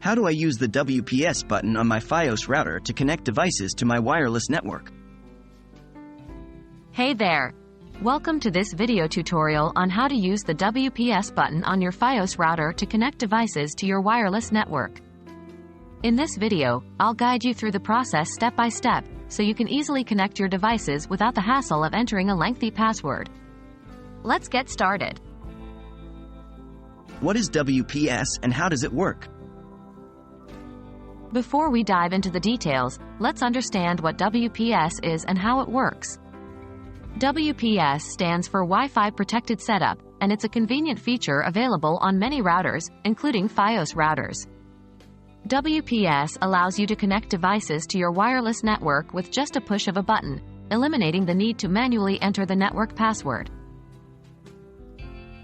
How do I use the WPS button on my FIOS router to connect devices to my wireless network? Hey there! Welcome to this video tutorial on how to use the WPS button on your FIOS router to connect devices to your wireless network. In this video, I'll guide you through the process step by step, so you can easily connect your devices without the hassle of entering a lengthy password. Let's get started. What is WPS and how does it work? Before we dive into the details, let's understand what WPS is and how it works. WPS stands for Wi-Fi Protected Setup, and it's a convenient feature available on many routers, including FIOS routers. WPS allows you to connect devices to your wireless network with just a push of a button, eliminating the need to manually enter the network password.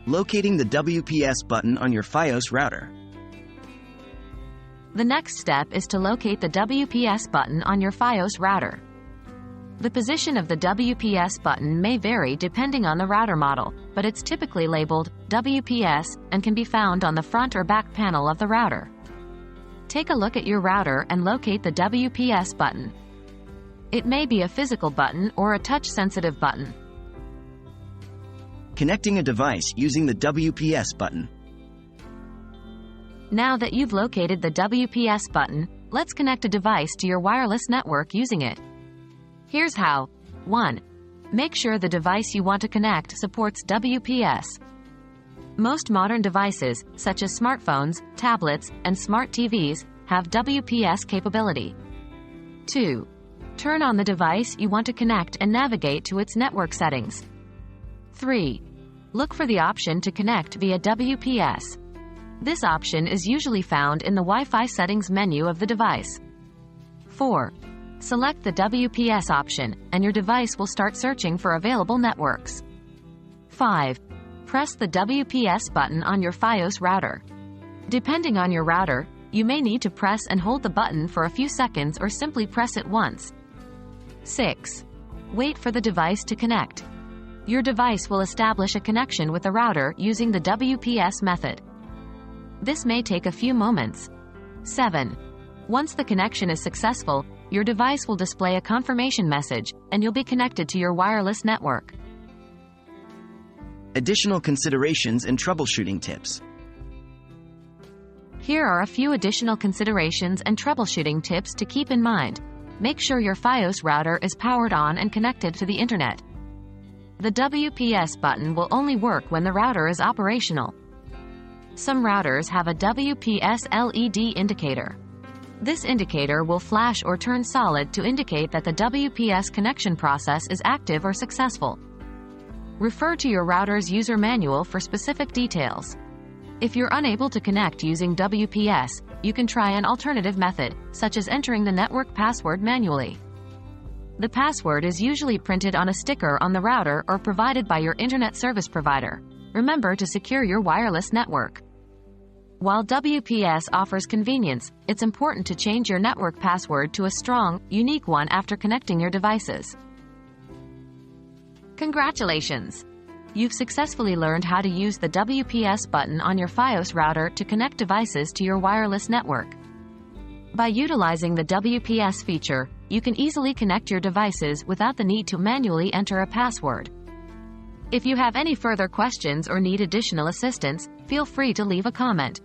Locating the WPS button on your FIOS router. The next step is to locate the WPS button on your FIOS router. The position of the WPS button may vary depending on the router model, but it's typically labeled WPS and can be found on the front or back panel of the router. Take a look at your router and locate the WPS button. It may be a physical button or a touch-sensitive button. Connecting a device using the WPS button. Now that you've located the WPS button, let's connect a device to your wireless network using it. Here's how. 1. Make sure the device you want to connect supports WPS. Most modern devices, such as smartphones, tablets, and smart TVs, have WPS capability. 2. Turn on the device you want to connect and navigate to its network settings. 3. Look for the option to connect via WPS. This option is usually found in the Wi-Fi settings menu of the device. 4. Select the WPS option, and your device will start searching for available networks. 5. Press the WPS button on your FIOS router. Depending on your router, you may need to press and hold the button for a few seconds or simply press it once. 6. Wait for the device to connect. Your device will establish a connection with the router using the WPS method. This may take a few moments. 7. Once the connection is successful, your device will display a confirmation message, and you'll be connected to your wireless network. Additional considerations and troubleshooting tips. Here are a few additional considerations and troubleshooting tips to keep in mind. Make sure your FIOS router is powered on and connected to the internet. The WPS button will only work when the router is operational. Some routers have a WPS LED indicator. This indicator will flash or turn solid to indicate that the WPS connection process is active or successful. Refer to your router's user manual for specific details. If you're unable to connect using WPS, you can try an alternative method, such as entering the network password manually. The password is usually printed on a sticker on the router or provided by your internet service provider. Remember to secure your wireless network. While WPS offers convenience, it's important to change your network password to a strong, unique one after connecting your devices. Congratulations! You've successfully learned how to use the WPS button on your FIOS router to connect devices to your wireless network. By utilizing the WPS feature, you can easily connect your devices without the need to manually enter a password. If you have any further questions or need additional assistance, feel free to leave a comment.